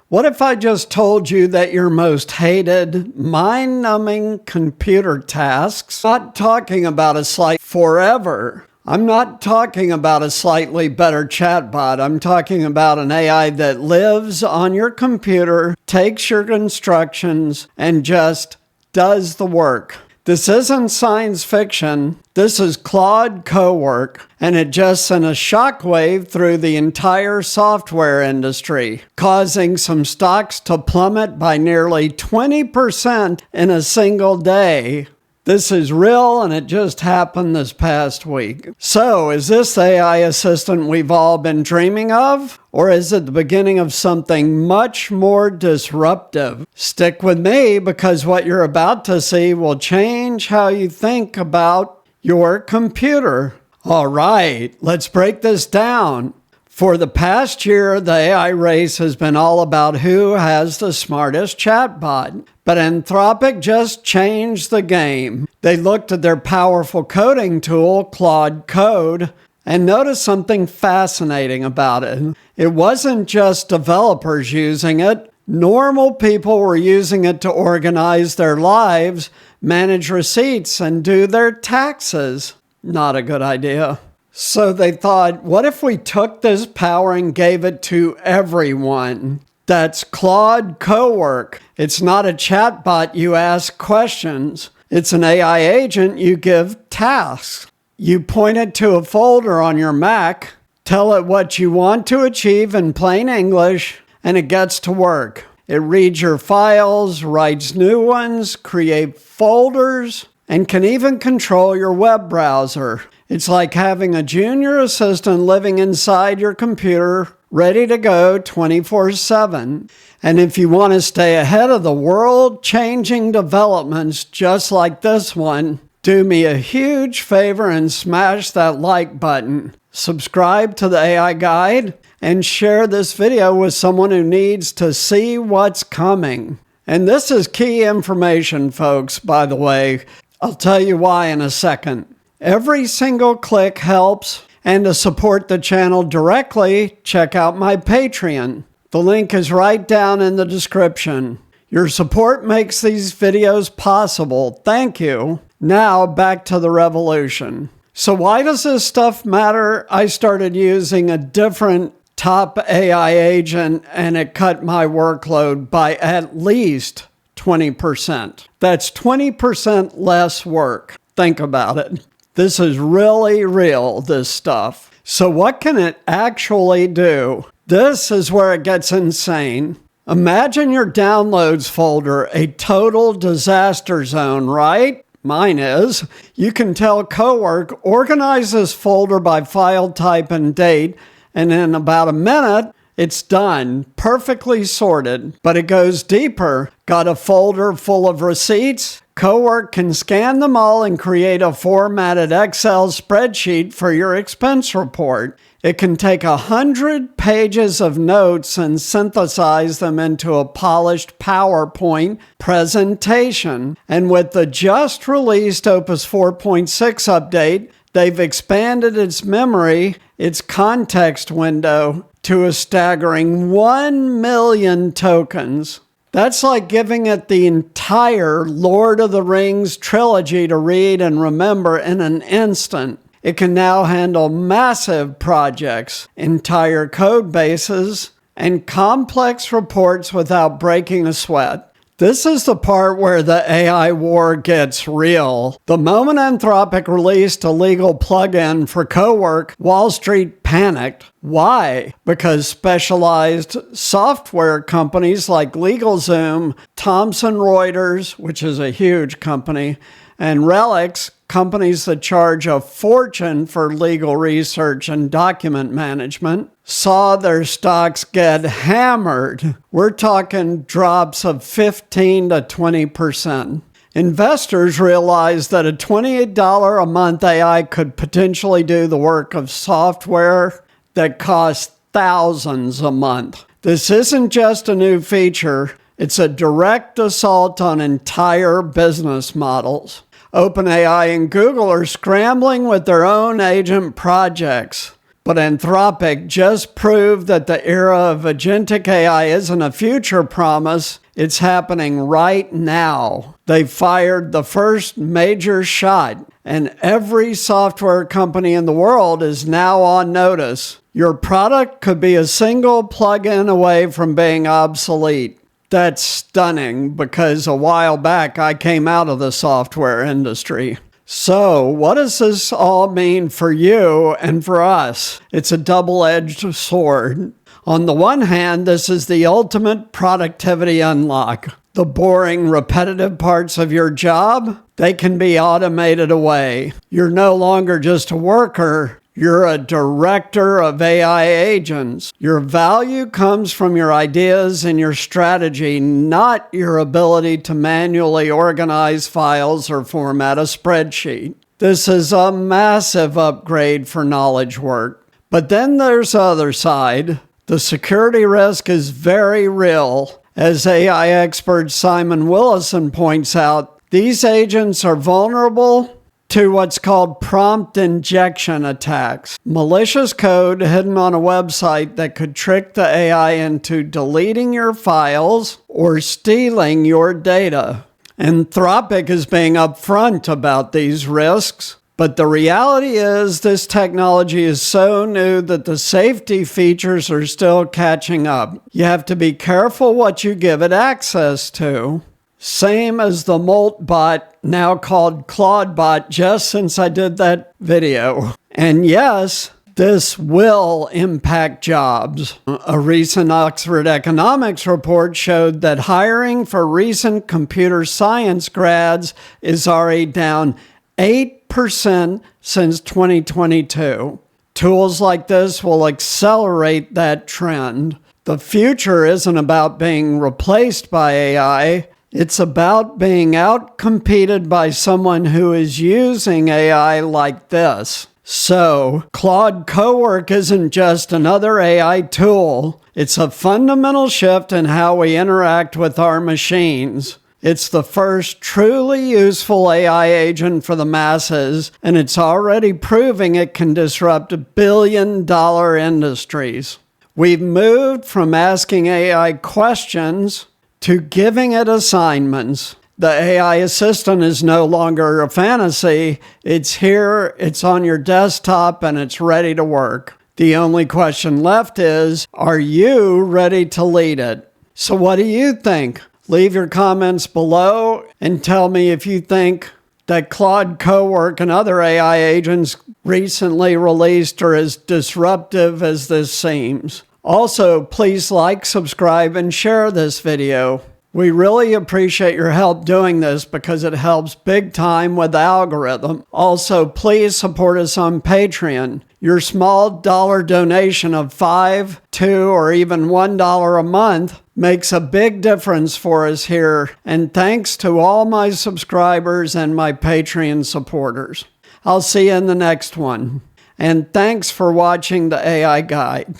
What if I just told you that your most hated, mind-numbing computer tasks, not talking about a slight forever. I'm not talking about a slightly better chatbot. I'm talking about an AI that lives on your computer, takes your instructions, and just does the work. This isn't science fiction. This is Claude Cowork, and it just sent a shockwave through the entire software industry, causing some stocks to plummet by nearly 20% in a single day. This is real, and it just happened this past week. So, is this the AI assistant we've all been dreaming of? Or is it the beginning of something much more disruptive? Stick with me, because what you're about to see will change how you think about your computer. All right, let's break this down. For the past year, the AI race has been all about who has the smartest chatbot. But Anthropic just changed the game. They looked at their powerful coding tool, Claude Code, and noticed something fascinating about it. It wasn't just developers using it. Normal people were using it to organize their lives, manage receipts, and do their taxes. Not a good idea. So they thought, what if we took this power and gave it to everyone? That's Claude Cowork. It's not a chatbot you ask questions. It's an AI agent you give tasks. You point it to a folder on your Mac, tell it what you want to achieve in plain English, and it gets to work. It reads your files, writes new ones, creates folders, and can even control your web browser. It's like having a junior assistant living inside your computer, ready to go 24/7. And if you want to stay ahead of the world-changing developments just like this one, do me a huge favor and smash that like button. Subscribe to the AI Guide and share this video with someone who needs to see what's coming. And this is key information, folks, by the way. I'll tell you why in a second. Every single click helps, and to support the channel directly, check out my Patreon. The link is right down in the description. Your support makes these videos possible. Thank you. Now back to the revolution. So why does this stuff matter? I started using a different top AI agent, and it cut my workload by at least 20%. That's 20% less work. Think about it. This is really real, this stuff. So what can it actually do? This is where it gets insane. Imagine your downloads folder a total disaster zone, right? Mine is. You can tell Cowork, organize this folder by file type and date, and in about a minute, it's done, perfectly sorted. But it goes deeper. Got a folder full of receipts? Cowork can scan them all and create a formatted Excel spreadsheet for your expense report. It can take 100 pages of notes and synthesize them into a polished PowerPoint presentation. And with the just released Opus 4.6 update, they've expanded its memory, its context window, to a staggering 1 million tokens. That's like giving it the entire Lord of the Rings trilogy to read and remember in an instant. It can now handle massive projects, entire code bases, and complex reports without breaking a sweat. This is the part where the AI war gets real. The moment Anthropic released a legal plugin for Cowork, Wall Street panicked. Why? Because specialized software companies like LegalZoom, Thomson Reuters, which is a huge company, and Relics, companies that charge a fortune for legal research and document management, saw their stocks get hammered. We're talking drops of 15 to 20%. Investors realized that a $28 a month AI could potentially do the work of software that costs thousands a month. This isn't just a new feature, it's a direct assault on entire business models. OpenAI and Google are scrambling with their own agent projects. But Anthropic just proved that the era of agentic AI isn't a future promise. It's happening right now. They fired the first major shot, and every software company in the world is now on notice. Your product could be a single plug-in away from being obsolete. That's stunning because a while back I came out of the software industry. So, what does this all mean for you and for us? It's a double-edged sword. On the one hand, this is the ultimate productivity unlock. The boring, repetitive parts of your job, they can be automated away. You're no longer just a worker. You're a director of AI agents. Your value comes from your ideas and your strategy, not your ability to manually organize files or format a spreadsheet. This is a massive upgrade for knowledge work. But then there's the other side. The security risk is very real. As AI expert Simon Willison points out, these agents are vulnerable to what's called prompt injection attacks, malicious code hidden on a website that could trick the AI into deleting your files or stealing your data. Anthropic is being upfront about these risks, but the reality is this technology is so new that the safety features are still catching up. You have to be careful what you give it access to. Same as the Molt bot, now called Claude bot, just since I did that video. And yes, this will impact jobs. A recent Oxford economics report showed that hiring for recent computer science grads is already down 8% since 2022. Tools like this will accelerate that trend. The future isn't about being replaced by AI. It's about being outcompeted by someone who is using AI like this. So, Claude Cowork isn't just another AI tool. It's a fundamental shift in how we interact with our machines. It's the first truly useful AI agent for the masses, and it's already proving it can disrupt billion-dollar industries. We've moved from asking AI questions to giving it assignments. The AI assistant is no longer a fantasy. It's here, it's on your desktop, and it's ready to work. The only question left is, are you ready to lead it? So what do you think? Leave your comments below and tell me if you think that Claude Cowork and other AI agents recently released are as disruptive as this seems. Also, please like, subscribe, and share this video. We really appreciate your help doing this because it helps big time with the algorithm. Also, please support us on Patreon. Your small dollar donation of $5, $2, or even $1 a month makes a big difference for us here. And thanks to all my subscribers and my Patreon supporters. I'll see you in the next one. And thanks for watching the AI Guide.